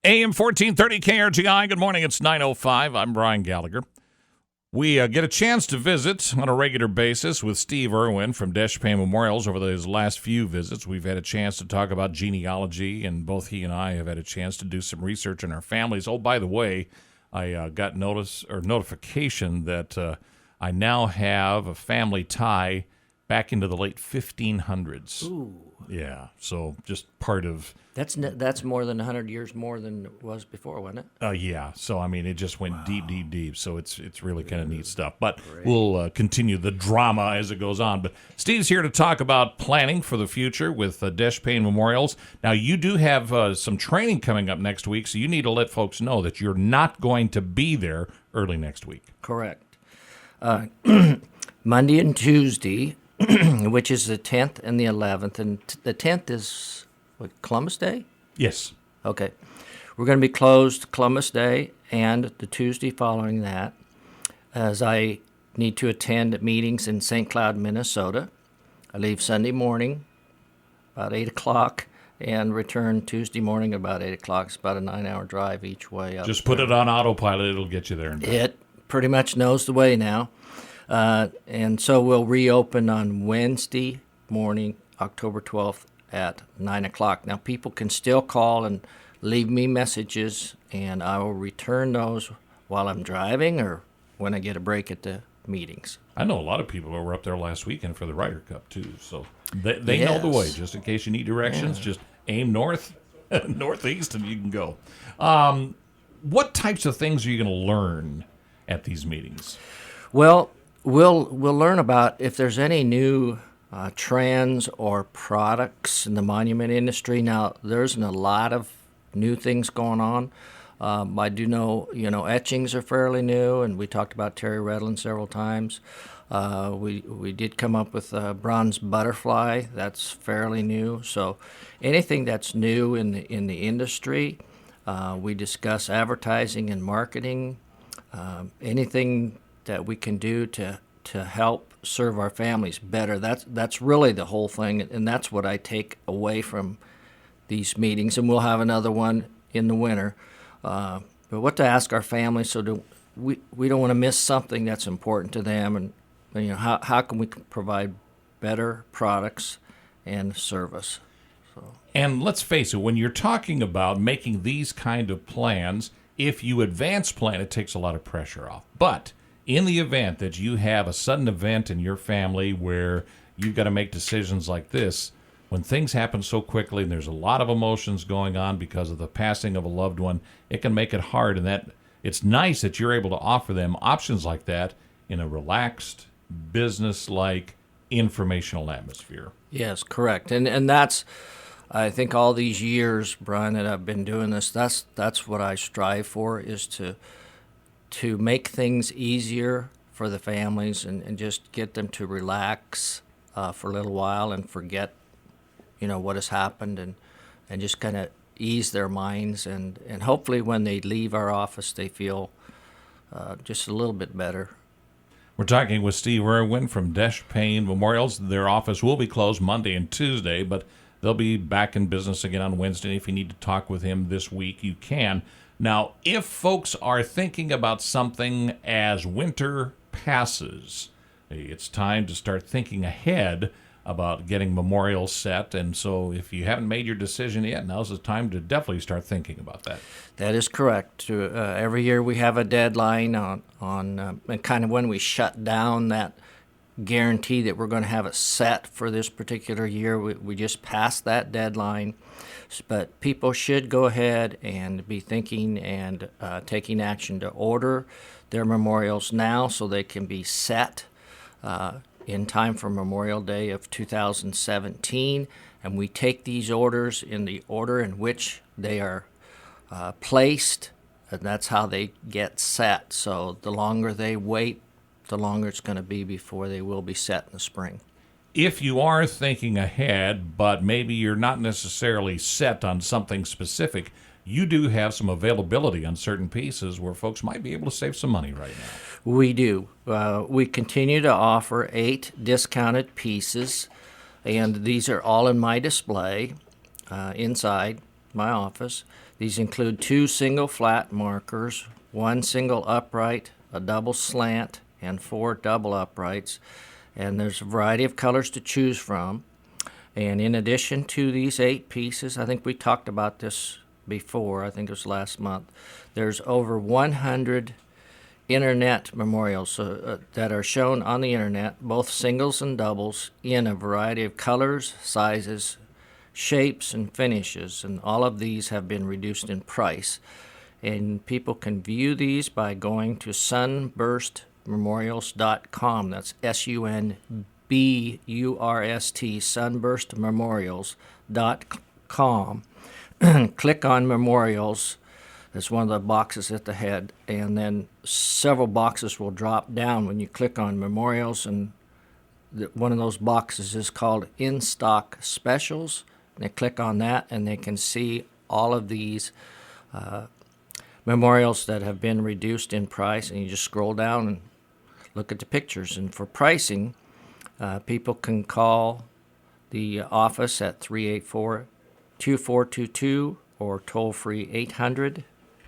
AM 1430 KRGI. Good morning. It's 9:05. I'm Brian Gallagher. We get a chance to visit on a regular basis with Steve Irwin from Desch Paine Memorials. Over those last few visits, we've had a chance to talk about genealogy, and both he and I have had a chance to do some research on our families. Oh, by the way, I got notification that I now have a family tie back into the late 1500s. Ooh. Yeah, so just part of... That's more than 100 years more than it was before, wasn't it? Yeah, so I mean, it just went deep. So it's really kind of neat stuff. But we'll continue the drama as it goes on. But Steve's here to talk about planning for the future with Desch Paine Memorials. Now, you do have some training coming up next week, so you need to let folks know that you're not going to be there early next week. Correct. Monday and Tuesday, which is the 10th and the 11th. And the 10th is... what, Columbus Day? Yes. Okay. We're going to be closed Columbus Day and the Tuesday following that, as I need to attend meetings in St. Cloud, Minnesota. I leave Sunday morning about 8 o'clock and return Tuesday morning about 8 o'clock. It's about a 9-hour drive each way up. Just put it on autopilot. It'll get you there. It pretty much knows the way now. And so we'll reopen on Wednesday morning, October 12th, at 9 o'clock. Now, people can still call and leave me messages, and I will return those while I'm driving or when I get a break at the meetings. I know a lot of people who were up there last weekend for the Ryder Cup, too. So they know the way. Just in case you need directions, just aim north, northeast, and you can go. What types of things are you going to learn at these meetings? Well, we'll learn about if there's any new trends or products in the monument industry. Now, there's a lot of new things going on. I do know, etchings are fairly new, and we talked about Terry Redlin several times. We did come up with a bronze butterfly. That's fairly new. So anything that's new in the industry, we discuss advertising and marketing, anything that we can do to help serve our families better. That's really the whole thing, and that's what I take away from these meetings. And we'll have another one in the winter. But what to ask our families, so we don't want to miss something that's important to them, and how can we provide better products and service. And let's face it, when you're talking about making these kind of plans, if you advance plan, it takes a lot of pressure off. But in the event that you have a sudden event in your family where you've got to make decisions like this, when things happen so quickly and there's a lot of emotions going on because of the passing of a loved one, it can make it hard. And that it's nice that you're able to offer them options like that in a relaxed, business-like, informational atmosphere. Yes, correct. And that's, I think all these years, Brian, that I've been doing this, that's what I strive for, is to make things easier for the families and just get them to relax for a little while and forget, what has happened and just kind of ease their minds. And hopefully when they leave our office, they feel just a little bit better. We're talking with Steve Irwin from Desch Paine Memorials. Their office will be closed Monday and Tuesday, but they'll be back in business again on Wednesday. If you need to talk with him this week, you can. Now, if folks are thinking about something as winter passes, it's time to start thinking ahead about getting memorials set. And so if you haven't made your decision yet, now's the time to definitely start thinking about that. That is correct. Every year we have a deadline on and kind of when we shut down that guarantee that we're going to have it set for this particular year. We just passed that deadline. But people should go ahead and be thinking and taking action to order their memorials now so they can be set in time for Memorial Day of 2017. And we take these orders in the order in which they are placed, and that's how they get set. So the longer they wait, the longer it's going to be before they will be set in the spring. If you are thinking ahead, but maybe you're not necessarily set on something specific, you do have some availability on certain pieces where folks might be able to save some money right now. We do. We continue to offer 8 discounted pieces, and these are all in my display inside. my office. These include 2 single flat markers, 1 single upright, a double slant, and 4 double uprights. And there's a variety of colors to choose from. And in addition to these 8 pieces, I think we talked about this before, I think it was last month, there's over 100 internet memorials that are shown on the internet, both singles and doubles, in a variety of colors, sizes, shapes, and finishes. And all of these have been reduced in price. And people can view these by going to sunburstmemorials.com. That's SUNBURST, sunburstmemorials.com. Click on Memorials. That's one of the boxes at the head, and then several boxes will drop down when you click on Memorials, and one of those boxes is called In Stock Specials. And they click on that, and they can see all of these memorials that have been reduced in price, and you just scroll down and look at the pictures. And for pricing, people can call the office at 384-2422 or toll-free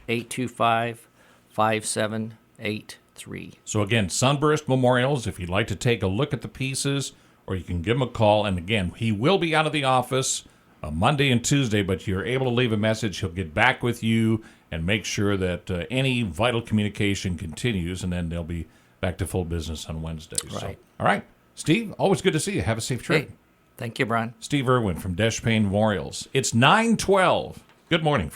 800-825-5783. So again, Sunburst Memorials, if you'd like to take a look at the pieces, or you can give him a call. And again, he will be out of the office Monday and Tuesday, but you're able to leave a message. He'll get back with you and make sure that any vital communication continues, and then they'll be back to full business on Wednesdays. Right. So, all right. Steve, always good to see you. Have a safe trip. Hey, thank you, Brian. Steve Irwin from Desch Paine Memorials. It's 9:12. Good morning.